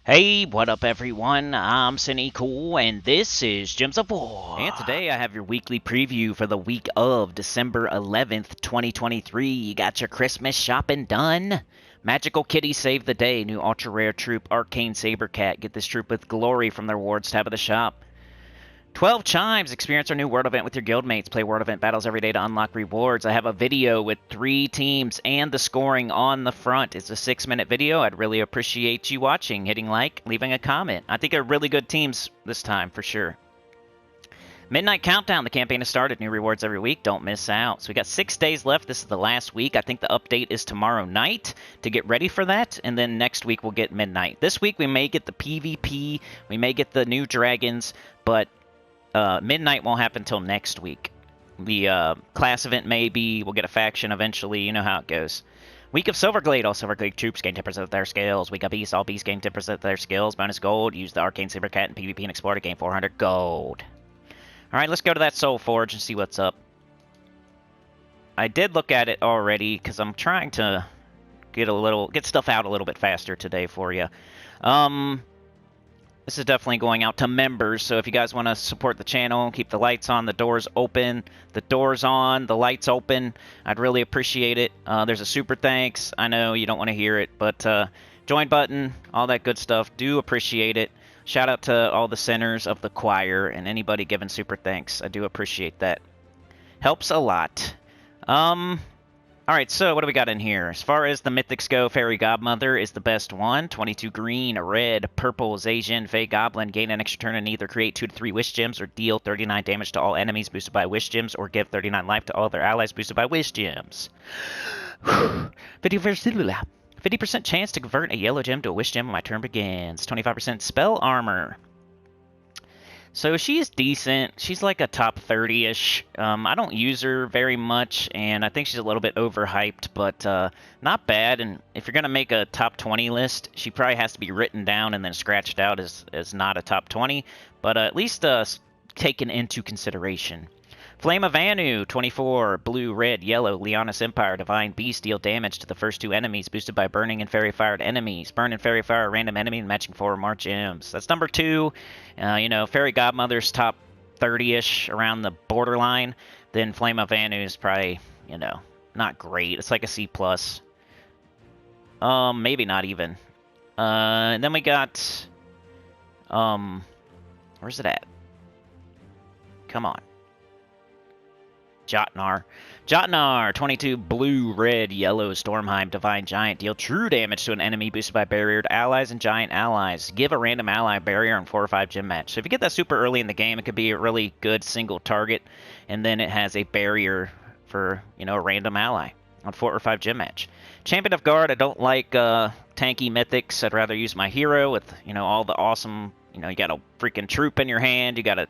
Hey, what up everyone? I'm Sinnycool, and this is Gems of War. And today I have your weekly preview for the week of December 11th, 2023. You got your Christmas shopping done? Magical Kitty saved the day. New ultra rare troop, Arcane Sabercat. Get this troop with glory from the rewards tab of the shop. 12 Chimes. Experience our new World Event with your guildmates. Play World Event battles every day to unlock rewards. I have a video with 3 teams and the scoring on the front. It's a 6-minute video. I'd really appreciate you watching, hitting like, leaving a comment. I think they're really good teams this time, for sure. Midnight Countdown. The campaign has started. New rewards every week. Don't miss out. So we got 6 days left. This is the last week. I think the update is tomorrow night to get ready for that. And then next week we'll get Midnight. This week we may get the PvP. We may get the new dragons. But Midnight won't happen until next week. The class event maybe. We'll get a faction eventually. You know how it goes. Week of Silverglade. All Silverglade troops gain 10% of their skills. Week of Beast. All Beasts gain 10% of their skills. Bonus gold. Use the Arcane Sabercat in PvP and Explore to gain 400 gold. Alright, let's go to that SOULFORGE and see what's up. I did look at it already because I'm trying to get stuff out a little bit faster today for you. This is definitely going out to members, so if you guys want to support the channel, keep the lights on, the doors open, the doors on, the lights open, I'd really appreciate it. There's a super thanks. I know you don't want to hear it, but join button, all that good stuff. Do appreciate it. Shout out to all the centers of the choir and anybody giving super thanks. I do appreciate that. Helps a lot. Alright, so what do we got in here? As far as the Mythics go, Fairy Godmother is the best one. 22 green, red, purple, Zacian, Fey Goblin. Gain an extra turn and either create 2 to 3 Wish Gems or deal 39 damage to all enemies boosted by Wish Gems or give 39 life to all their allies boosted by Wish Gems. 50% chance to convert a yellow gem to a Wish Gem when my turn begins. 25% spell armor. So she's decent. She's like a top 30-ish. I don't use her very much, and I think she's a little bit overhyped, but not bad. And if you're going to make a top 20 list, she probably has to be written down and then scratched out as not a top 20, but at least taken into consideration. Flame of Anu, 24, blue, red, yellow, Leonis Empire, Divine Beast, deal damage to the first 2 enemies, boosted by burning and fairy fired enemies. Burn and fairy fire a random enemy and matching 4 or more gems. That's number 2. You know, Fairy Godmother's top 30-ish, around the borderline. Then Flame of Anu is probably, you know, not great. It's like a C+. Maybe not even. And then we got, where's it at? Come on. Jotnar, 22, blue, red, yellow, Stormheim, Divine Giant. Deal true damage to an enemy boosted by barriered allies and giant allies. Give a random ally a barrier on 4 or 5 gym match. So if you get that super early in the game, it could be a really good single target, and then it has a barrier for, you know, a random ally on 4 or 5 gym match. Champion of Guard, I don't like tanky mythics. I'd rather use my hero with, you know, all the awesome, you know, you got a freaking troop in your hand, you got a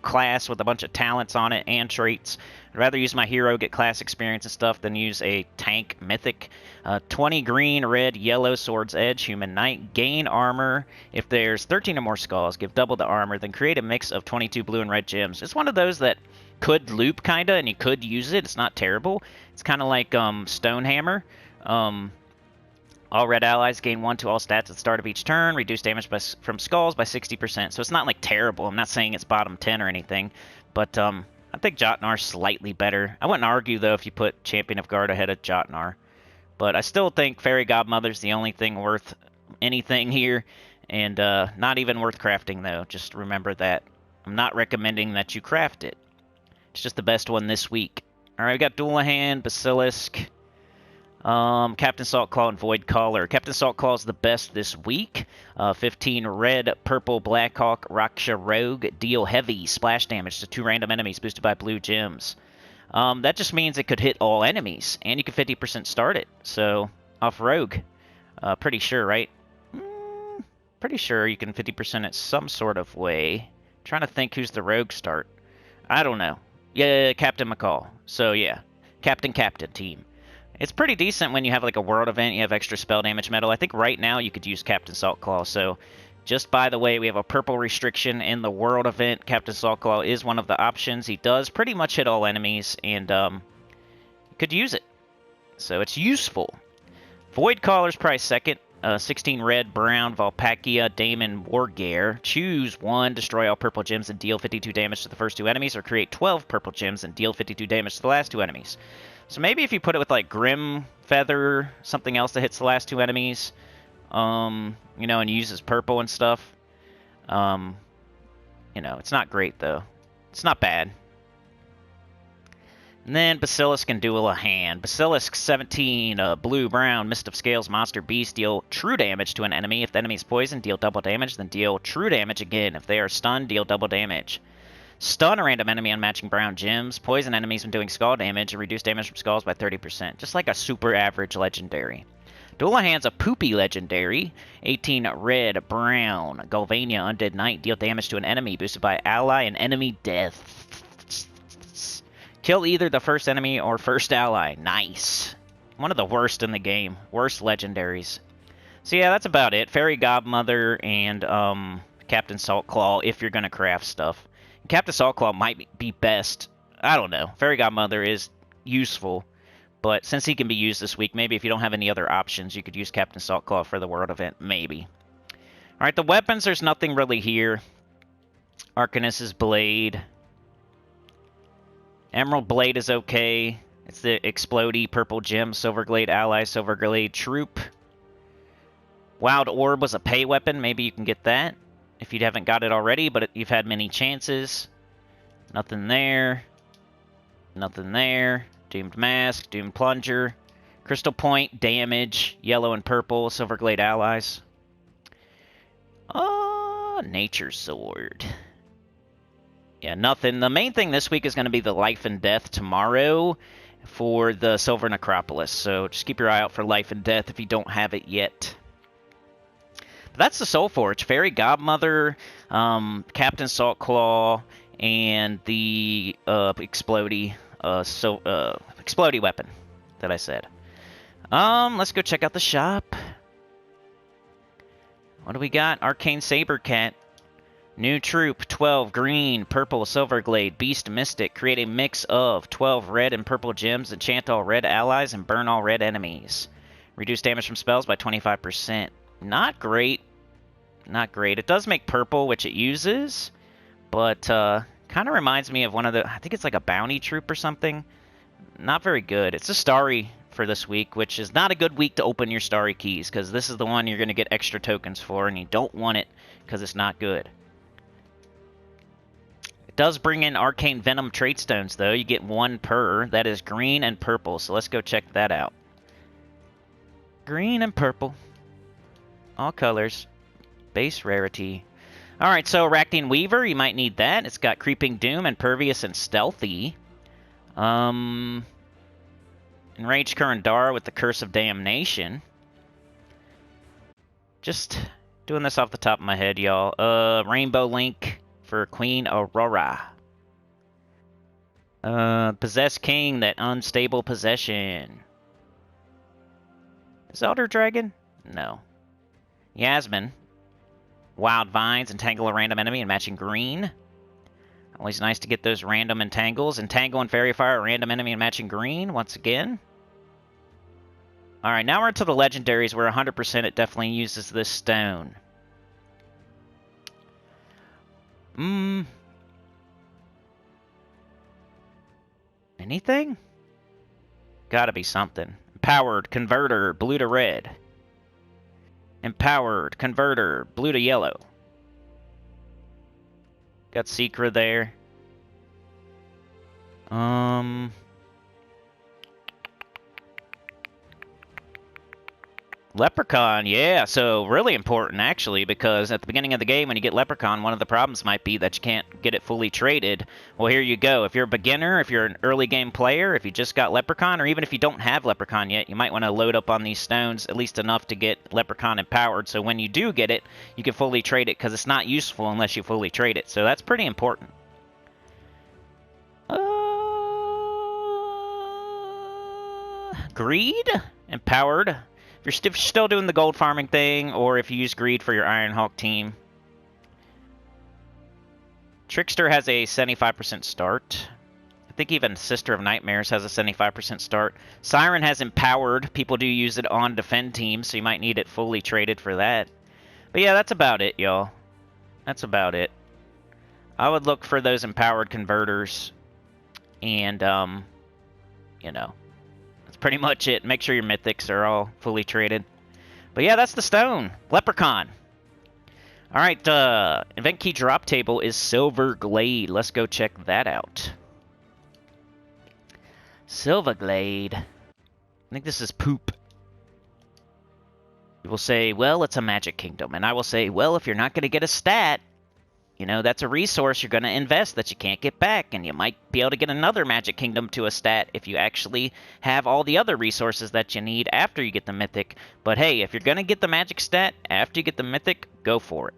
class with a bunch of talents on it and traits. I'd rather use my hero, get class experience and stuff, than use a tank mythic. 20 green, red, yellow, Sword's Edge, Human Knight. Gain armor. If there's 13 or more skulls, give double the armor, then create a mix of 22 blue and red gems. It's one of those that could loop, kinda, and you could use it. It's not terrible. It's kind of like Stonehammer. All red allies gain 1 to all stats at the start of each turn. Reduce damage from skulls by 60%. So it's not like terrible. I'm not saying it's bottom 10 or anything. But I think Jotnar's slightly better. I wouldn't argue, though, if you put Champion of Guard ahead of Jotnar. But I still think Fairy Godmother's the only thing worth anything here. And not even worth crafting, though. Just remember that. I'm not recommending that you craft it. It's just the best one this week. Alright, we got Dualahan, Basilisk, Captain Saltclaw and Void Caller. Captain Saltclaw is the best this week. 15 red, purple, Blackhawk, Raksha Rogue. Deal heavy splash damage to 2 random enemies boosted by blue gems. That just means it could hit all enemies, and you can 50% start it. So, off Rogue. Pretty sure, right? Pretty sure you can 50% it some sort of way. Trying to think who's the Rogue start. I don't know. Yeah, Captain McCall. So, yeah. Captain team. It's pretty decent when you have like a world event, you have extra spell damage metal. I think right now you could use Captain Saltclaw. So just by the way, we have a purple restriction in the world event. Captain Saltclaw is one of the options. He does pretty much hit all enemies, and you could use it. So it's useful. Void Caller's probably second. 16 red, brown, Valpakia, Damon, Wargear. Choose one, destroy all purple gems and deal 52 damage to the first 2 enemies, or create 12 purple gems and deal 52 damage to the last 2 enemies. So maybe if you put it with like Grim Feather, something else that hits the last 2 enemies, you know, and uses purple and stuff. You know, it's not great though. It's not bad. And then Basilisk and Duel of Hand. Basilisk 17, blue, brown, Mist of Scales, monster, beast, deal true damage to an enemy. If the enemy is poisoned, deal double damage, then deal true damage again. If they are stunned, deal double damage. Stun a random enemy on matching brown gems. Poison enemies when doing skull damage, and reduce damage from skulls by 30%. Just like a super average legendary. Duel of Hand's a poopy legendary. 18 red, brown, Galvania, Undead Knight. Deal damage to an enemy, boosted by ally and enemy death. Kill either the first enemy or first ally. Nice. One of the worst in the game. Worst legendaries. So yeah, that's about it. Fairy Godmother and Captain Saltclaw if you're going to craft stuff. Captain Saltclaw might be best. I don't know. Fairy Godmother is useful. But since he can be used this week, maybe if you don't have any other options, you could use Captain Saltclaw for the World Event. Maybe. Alright, the weapons, there's nothing really here. Arcanist's Blade. Emerald Blade is okay. It's the Explodey Purple Gem, Silverglade Ally, Silverglade Troop. Wild Orb was a pay weapon. Maybe you can get that if you haven't got it already, but you've had many chances. Nothing there. Nothing there. Doomed Mask, Doomed Plunger. Crystal Point, Damage, Yellow and Purple, Silverglade Allies. Nature Sword. Yeah, nothing. The main thing this week is going to be the Life and Death tomorrow for the Silver Necropolis. So just keep your eye out for Life and Death if you don't have it yet. But that's the SOULFORGE. Fairy Godmother, Captain Saltclaw, and the Explodey weapon that I said. Let's go check out the shop. What do we got? Arcane Sabercat. New troop, 12 green, purple, Silverglade, Beast, Mystic. Create a mix of 12 red and purple gems, enchant all red allies, and burn all red enemies. Reduce damage from spells by 25%. Not great. Not great. It does make purple, which it uses, but kind of reminds me of one of the... I think it's like a bounty troop or something. Not very good. It's a starry for this week, which is not a good week to open your starry keys, because this is the one you're going to get extra tokens for, and you don't want it because it's not good. Does bring in Arcane Venom trait stones, though. You get 1 per. That is green and purple, so let's go check that out. Green and purple. All colors. Base rarity. Alright, so Arachnean Weaver, you might need that. It's got Creeping Doom, Impervious, and Stealthy. Enraged Kurandara with the Curse of Damnation. Just doing this off the top of my head, y'all. Rainbow Link for Queen Aurora. Possessed King, that unstable possession. Is Elder Dragon? No. Yasmin. Wild Vines, entangle a random enemy and matching green. Always nice to get those random entangles. Entangle and Fairy Fire, a random enemy and matching green, once again. Alright, now we're into the legendaries where 100% it definitely uses this stone. Anything? Gotta be something. Empowered Converter, blue to red. Empowered Converter, blue to yellow. Got Secra there. Leprechaun, yeah, so really important actually, because at the beginning of the game when you get Leprechaun, one of the problems might be that you can't get it fully traded. Well, here you go. If you're a beginner, if you're an early game player, if you just got Leprechaun, or even if you don't have Leprechaun yet, you might want to load up on these stones at least enough to get Leprechaun empowered, so when you do get it, you can fully trade it, because it's not useful unless you fully trade it, so that's pretty important. Greed? Empowered. If you're still doing the gold farming thing, or if you use Greed for your Ironhawk team. Trickster has a 75% start. think even Sister of Nightmares has a 75% start. Siren has Empowered. People do use it on defend teams, so you might need it fully traded for that. But yeah, that's about it, y'all. That's about it. I would look for those Empowered converters. And, you know, that's pretty much it. Make sure your Mythics are all fully traded. But yeah, that's the stone. Leprechaun. Alright, event key drop table is Silverglade. Let's go check that out. Silverglade. I think this is poop. You will say, well, it's a Magic Kingdom. And I will say, well, if you're not going to get a stat, you know, that's a resource you're going to invest that you can't get back. And you might be able to get another Magic Kingdom to a stat if you actually have all the other resources that you need after you get the Mythic. But hey, if you're going to get the Magic stat after you get the Mythic, go for it.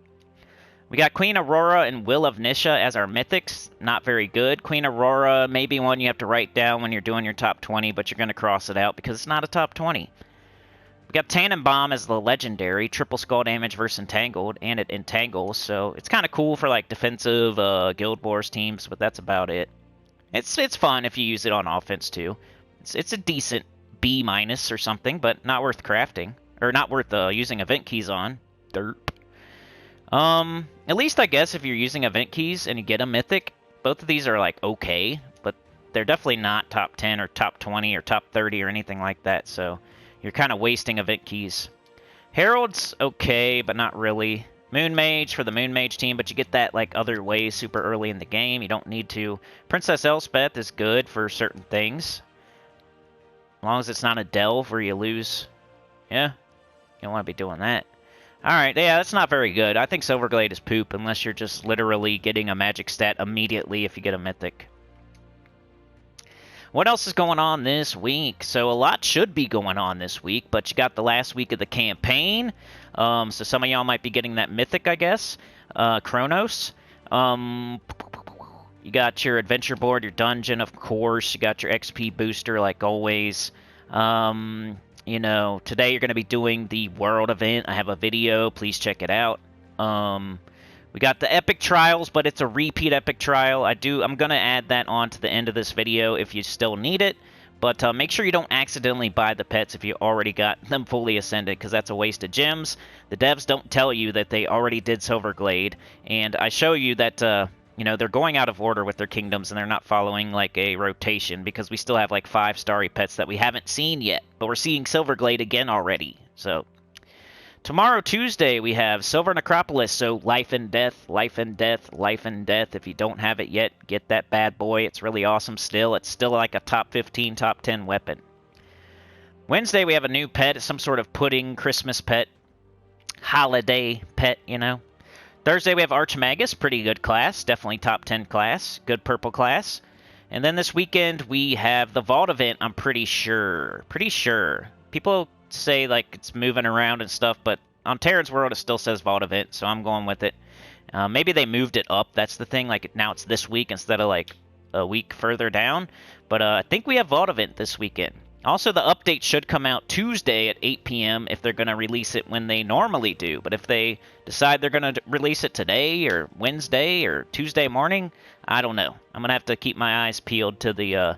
We got Queen Aurora and Will of Nisha as our Mythics. Not very good. Queen Aurora, maybe one you have to write down when you're doing your top 20, but you're going to cross it out because it's not a top 20. We got Tannenbaum as the legendary. Triple skull damage versus Entangled, and it entangles, so it's kind of cool for like defensive Guild Wars teams, but that's about it. It's fun if you use it on offense too. It's a decent B- or something, but not worth crafting. Or not worth using event keys on. Derp. At least I guess if you're using event keys and you get a Mythic, both of these are like okay, but they're definitely not top 10 or top 20 or top 30 or anything like that, so you're kind of wasting event keys. Herald's okay, but not really. Moon Mage for the Moon Mage team, but you get that like other way super early in the game. You don't need to. Princess Elspeth is good for certain things. As long as it's not a delve where you lose. Yeah, you don't want to be doing that. Alright, yeah, that's not very good. I think Silverglade is poop unless you're just literally getting a magic stat immediately if you get a Mythic. What else is going on this week? So a lot should be going on this week, but you got the last week of the campaign. So some of y'all might be getting that Mythic, I guess. Chronos. You got your adventure board, your dungeon, of course. You got your XP booster, like always. You know, today you're going to be doing the world event. I have a video. Please check it out. We got the epic trials, but it's a repeat epic trial. I'm going to add that on to the end of this video if you still need it. But make sure you don't accidentally buy the pets if you already got them fully ascended, because that's a waste of gems. The devs don't tell you that they already did Silverglade. And I show you that, you know, they're going out of order with their kingdoms and they're not following like a rotation because we still have like 5-starry pets that we haven't seen yet. But we're seeing Silverglade again already. So tomorrow, Tuesday, we have Silver Necropolis. So life and death, life and death, life and death. If you don't have it yet, get that bad boy. It's really awesome still. It's still like a top 15, top 10 weapon. Wednesday, we have a new pet. It's some sort of pudding Christmas pet. Holiday pet, you know. Thursday, we have Archmagus, pretty good class, definitely top 10 class, good purple class. And then this weekend, we have the Vault event, I'm pretty sure. People say, like, it's moving around and stuff, but on Terran's World, it still says Vault event, so I'm going with it. Maybe they moved it up, that's the thing, like, now it's this week instead of, like, a week further down. But I think we have Vault event this weekend. Also, the update should come out Tuesday at 8 p.m. if they're going to release it when they normally do. But if they decide they're going to release it today or Wednesday or Tuesday morning, I don't know. I'm going to have to keep my eyes peeled to the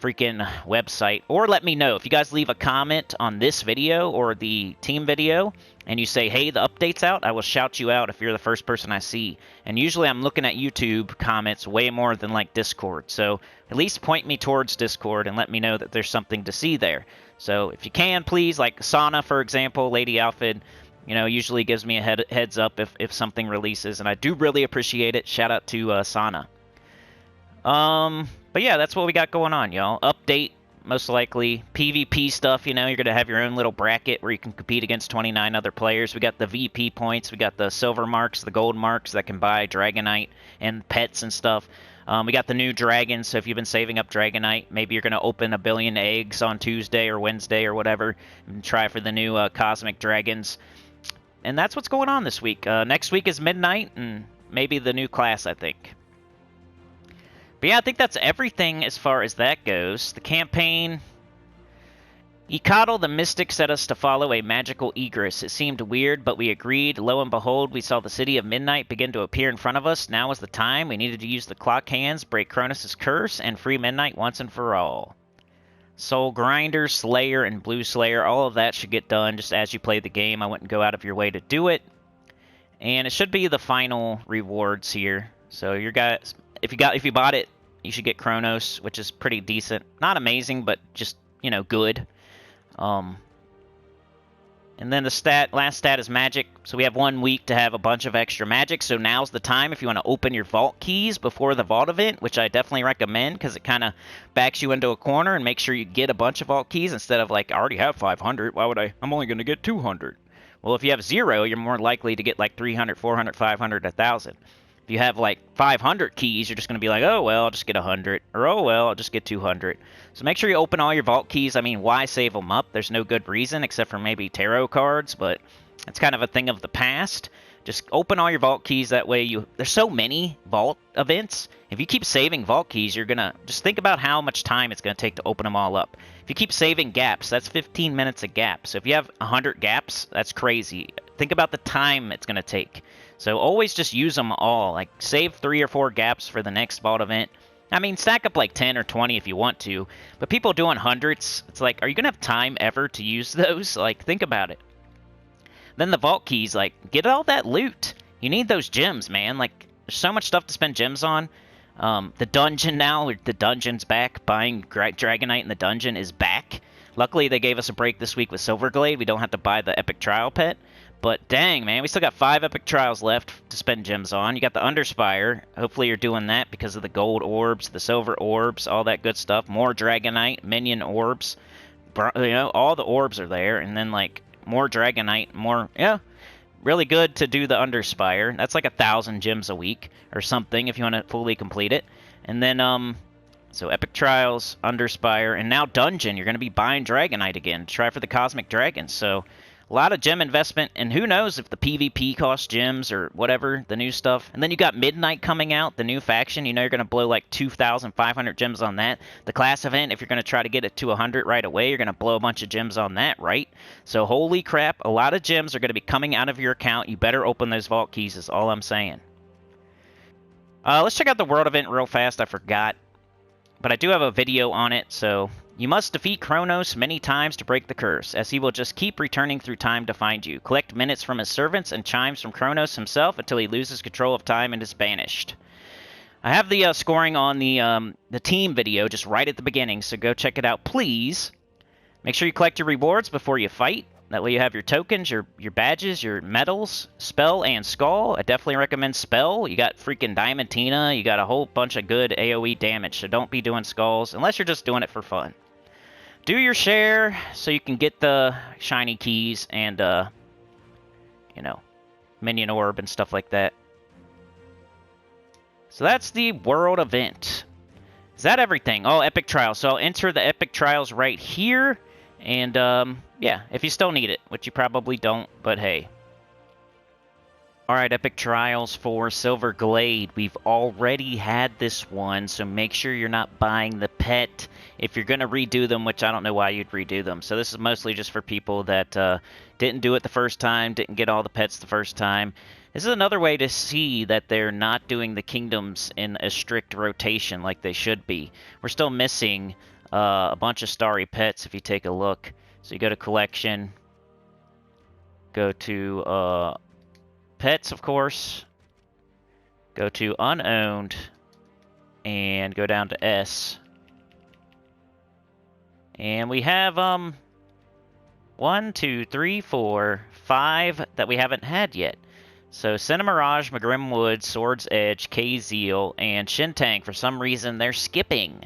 freaking website. Or let me know. If you guys leave a comment on this video or the team video and you say, hey, the update's out, I will shout you out if you're the first person I see. And usually I'm looking at YouTube comments way more than like Discord. So at least point me towards Discord and let me know that there's something to see there. So if you can, please, like Sana, for example, Lady Alfred, you know, usually gives me a heads up if something releases. And I do really appreciate it. Shout out to Sana. But yeah, that's what we got going on, y'all. Update. Most likely PvP stuff, you know, you're going to have your own little bracket where you can compete against 29 other players. We got the VP points, we got the silver marks, the gold marks that can buy Dragonite and pets and stuff. We got the new dragons, so if you've been saving up Dragonite, maybe you're going to open 1 billion eggs on Tuesday or Wednesday or whatever and try for the new cosmic dragons. And that's what's going on this week. Next week is Midnight and maybe the new class, I think. But yeah, I think that's everything as far as that goes. The campaign, Ecotl the Mystic set us to follow a magical egress. It seemed weird, but we agreed. Lo and behold, we saw the City of Midnight begin to appear in front of us. Now was the time. We needed to use the clock hands, break Kronos' curse, and free Midnight once and for all. Soul Grinder, Slayer, and Blue Slayer, all of that should get done just as you play the game. I wouldn't go out of your way to do it. And it should be the final rewards here. So your guys, if you bought it, you should get Kronos, which is pretty decent. Not amazing, but just, you know, good. And then the last stat is magic. So we have 1 week to have a bunch of extra magic. So now's the time if you want to open your vault keys before the vault event, which I definitely recommend because it kind of backs you into a corner and makes sure you get a bunch of vault keys instead of like, I already have 500. Why would I'm only going to get 200. Well, if you have 0, you're more likely to get like 300, 400, 500, 1,000. If you have like 500 keys, you're just going to be like, oh, well, I'll just get 100. Or, oh, well, I'll just get 200. So make sure you open all your vault keys. I mean, why save them up? There's no good reason except for maybe tarot cards, but it's kind of a thing of the past. Just open all your vault keys. That way there's so many vault events. If you keep saving vault keys, you're going to just think about how much time it's going to take to open them all up. If you keep saving gaps, that's 15 minutes a gap. So if you have 100 gaps, that's crazy. Think about the time it's going to take. So always just use them all. Like, save 3 or 4 gaps for the next vault event. I mean, stack up like 10 or 20 if you want to. But people doing hundreds, it's like, are you going to have time ever to use those? Like, think about it. Then the vault keys, like, get all that loot. You need those gems, man. Like, there's so much stuff to spend gems on. The dungeon now, the dungeon's back. Buying Dragonite in the dungeon is back. Luckily, they gave us a break this week with Silverglade. We don't have to buy the Epic Trial pet. But dang, man, we still got 5 Epic Trials left to spend gems on. You got the Underspire. Hopefully you're doing that because of the gold orbs, the silver orbs, all that good stuff. More Dragonite, minion orbs. You know, all the orbs are there. And then, like, more Dragonite, more, yeah, really good to do the Underspire. That's like 1,000 gems a week or something if you want to fully complete it. And then, so Epic Trials, Underspire, and now Dungeon. You're going to be buying Dragonite again to try for the Cosmic Dragon. So a lot of gem investment, and who knows if the PvP costs gems or whatever, the new stuff. And then you got Midnight coming out, the new faction. You know you're going to blow like 2,500 gems on that. The class event, if you're going to try to get it to 100 right away, you're going to blow a bunch of gems on that, right? So holy crap, a lot of gems are going to be coming out of your account. You better open those vault keys is all I'm saying. Let's check out the world event real fast. I forgot. But I do have a video on it, so you must defeat Kronos many times to break the curse, as he will just keep returning through time to find you. Collect minutes from his servants and chimes from Kronos himself until he loses control of time and is banished. I have the scoring on the team video just right at the beginning, so go check it out, please. Make sure you collect your rewards before you fight. That way you have your tokens, your badges, your medals, Spell, and Skull. I definitely recommend Spell. You got freaking Diamantina. You got a whole bunch of good AoE damage, so don't be doing Skulls unless you're just doing it for fun. Do your share so you can get the shiny keys and, you know, minion orb and stuff like that. So that's the world event. Is that everything? Oh, Epic Trials. So I'll enter the Epic Trials right here. And, yeah, if you still need it, which you probably don't, but hey. Alright, Epic Trials for Silverglade. We've already had this one, so make sure you're not buying the pet if you're going to redo them, which I don't know why you'd redo them. So this is mostly just for people that didn't do it the first time, didn't get all the pets the first time. This is another way to see that they're not doing the kingdoms in a strict rotation like they should be. We're still missing a bunch of starry pets if you take a look. So you go to collection, go to pets, of course, go to unowned, and go down to S. And we have 1, 2, 3, 4, 5 that we haven't had yet. So Cinemirage, Magrim Wood, Sword's Edge, K-Zeal, and Shintang. For some reason, they're skipping.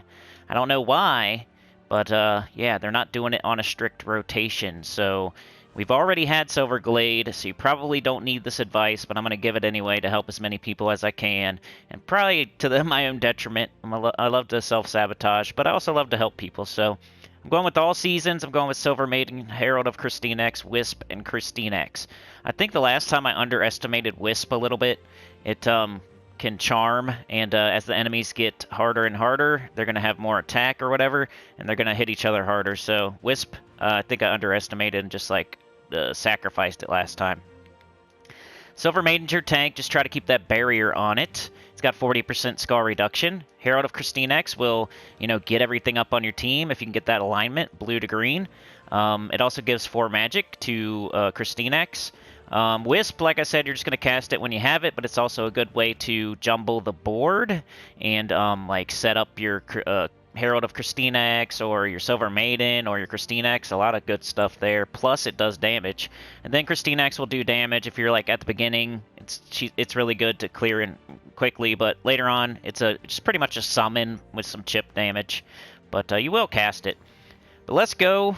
I don't know why, but yeah, they're not doing it on a strict rotation. So we've already had Silverglade, so you probably don't need this advice, but I'm going to give it anyway to help as many people as I can, and probably to my own detriment. I love to self-sabotage, but I also love to help people, so I'm going with all seasons. I'm going with Silver Maiden, Herald of Christine X, Wisp, and Christine X. I think the last time I underestimated Wisp a little bit. It can charm, and as the enemies get harder and harder, they're going to have more attack or whatever, and they're going to hit each other harder. So Wisp, I think I underestimated and just like sacrificed it last time. Silver Maiden's your tank. Just try to keep that barrier on it. It's got 40% skull reduction. Herald of Christine X will, you know, get everything up on your team if you can get that alignment, blue to green. It also gives 4 magic to Christine X. Wisp, like I said, you're just going to cast it when you have it, but it's also a good way to jumble the board and like set up your Herald of Christine X or your Silver Maiden or your Christine X. A lot of good stuff there. Plus, it does damage. And then Christine X will do damage if you're like at the beginning. It's really good to clear in quickly, but later on, it's pretty much a summon with some chip damage. But you will cast it. But let's go.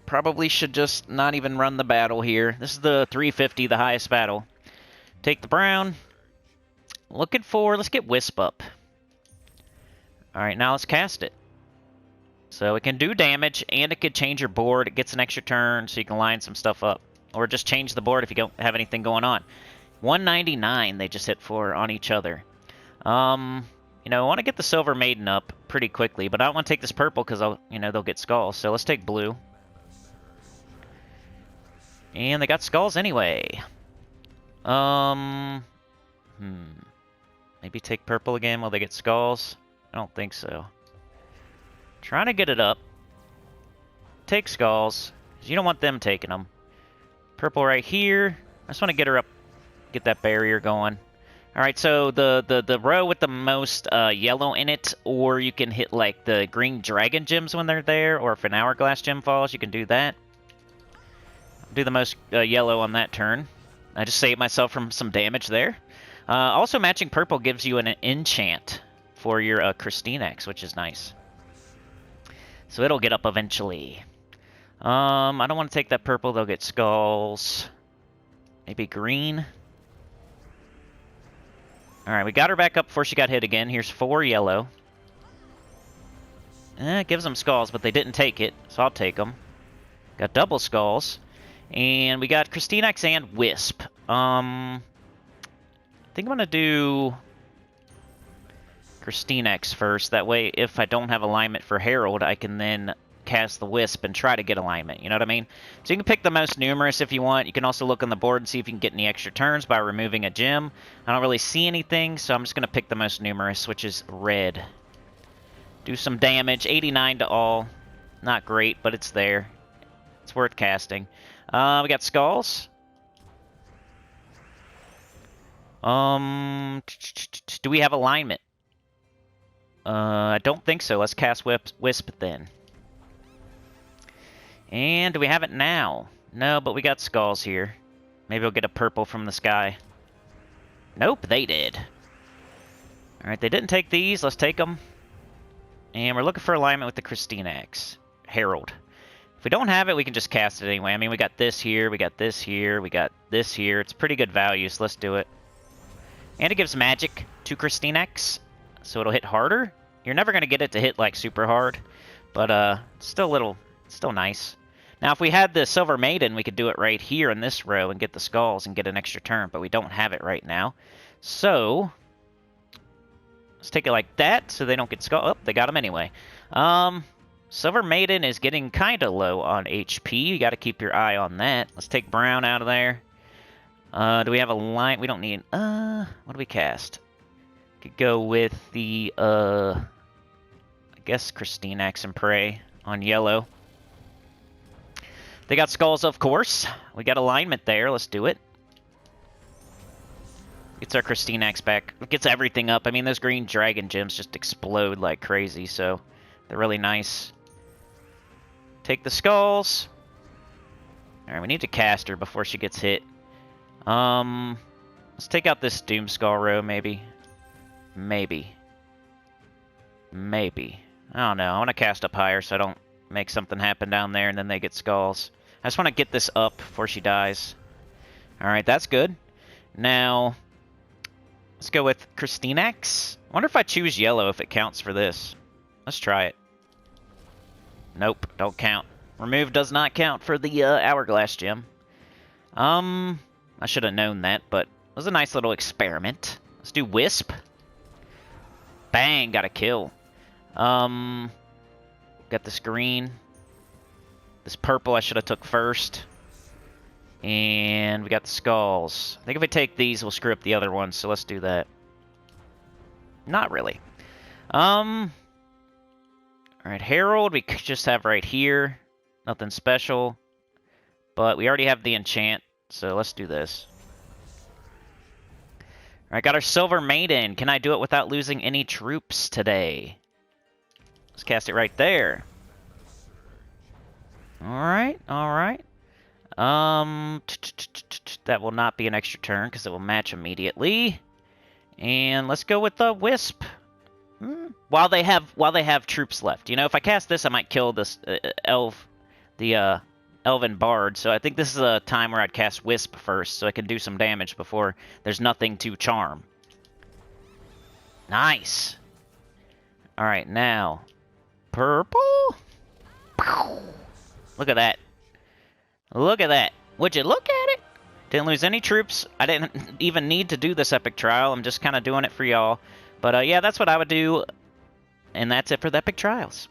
Probably should just not even run the battle here. This is the 350, the highest battle. Take the brown. Let's get Wisp up. Alright, now let's cast it. So it can do damage, and it could change your board. It gets an extra turn, so you can line some stuff up. Or just change the board if you don't have anything going on. 199 they just hit for on each other. You know, I want to get the Silver Maiden up pretty quickly, but I don't want to take this purple because they'll get skulls. So let's take blue. And they got skulls anyway. Maybe take purple again while they get skulls. I don't think so. Trying to get it up. Take skulls. You don't want them taking them. Purple right here. I just want to get her up. Get that barrier going. Alright, so the row with the most yellow in it, or you can hit like the green dragon gems when they're there, or if an hourglass gem falls, you can do that. Do the most yellow on that turn. I just saved myself from some damage there. Also, matching purple gives you an enchant for your Christine X, which is nice. So it'll get up eventually. I don't want to take that purple. They'll get skulls. Maybe green. Alright, we got her back up before she got hit again. Here's 4 yellow. It gives them skulls, but they didn't take it, so I'll take them. Got double skulls. And we got Christine X and Wisp. I think I'm going to do Christine X first. That way, if I don't have alignment for Herald, I can then cast the Wisp and try to get alignment. You know what I mean? So you can pick the most numerous if you want. You can also look on the board and see if you can get any extra turns by removing a gem. I don't really see anything, so I'm just going to pick the most numerous, which is red. Do some damage. 89 to all. Not great, but it's there. It's worth casting. We got skulls. Do we have alignment? I don't think so. Let's cast Wisp then. And do we have it now? No, but we got skulls here. Maybe we'll get a purple from the sky. Nope, they did. Alright, they didn't take these. Let's take them. And we're looking for alignment with the Christine X. Herald. If we don't have it, we can just cast it anyway. I mean, we got this here, we got this here, we got this here. It's pretty good value, so let's do it. And it gives magic to Christine X, so it'll hit harder. You're never going to get it to hit, like, super hard, but still nice. Now, if we had the Silver Maiden, we could do it right here in this row and get the skulls and get an extra turn, but we don't have it right now. So, let's take it like that so they don't get skulls. Oh, they got them anyway. Silver Maiden is getting kind of low on HP. You got to keep your eye on that. Let's take brown out of there. Do we have a line? We don't need... what do we cast? Could go with the, I guess Christine X and Prey on yellow. They got skulls, of course. We got alignment there. Let's do it. Gets our Christine X back. Gets everything up. I mean, those green dragon gems just explode like crazy, so they're really nice. Take the skulls. Alright, we need to cast her before she gets hit. Let's take out this Doom Skull row, maybe. Maybe. I don't know. I want to cast up higher so I don't make something happen down there and then they get skulls. I just want to get this up before she dies. Alright, that's good. Now, let's go with Christine X. I wonder if I choose yellow if it counts for this. Let's try it. Nope, don't count. Remove does not count for the hourglass gem. I should have known that, but it was a nice little experiment. Let's do Wisp. Bang, got a kill. Got this green. This purple I should have took first. And we got the skulls. I think if we take these, we'll screw up the other ones, so let's do that. Not really. Alright, Herald we could just have right here. Nothing special. But we already have the enchant, so let's do this. Alright, got our Silver Maiden. Can I do it without losing any troops today? Let's cast it right there. Alright, alright. That will not be an extra turn because it will match immediately. And let's go with the Wisp. While they have troops left. You know, if I cast this, I might kill this Elven Bard. So I think this is a time where I'd cast Wisp first, so I can do some damage before there's nothing to charm. Nice. All right, now purple. Look at that. Look at that. Would you look at it? Didn't lose any troops. I didn't even need to do this epic trial. I'm just kind of doing it for y'all. But yeah, that's what I would do. And that's it for the epic trials.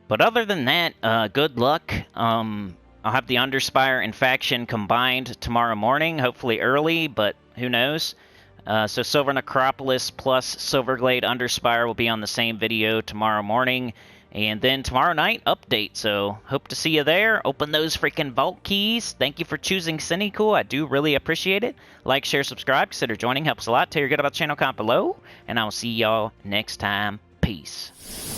But other than that, good luck. I'll have the Underspire and Faction combined tomorrow morning, hopefully early, but who knows. So Silver Necropolis plus Silverglade Underspire will be on the same video tomorrow morning. And then tomorrow night, update. So hope to see you there. Open those freaking vault keys. Thank you for choosing Sinnycool. I do really appreciate it. Like, share, subscribe. Consider joining. Helps a lot. Tell your good about the channel, comment below. And I will see y'all next time. Peace.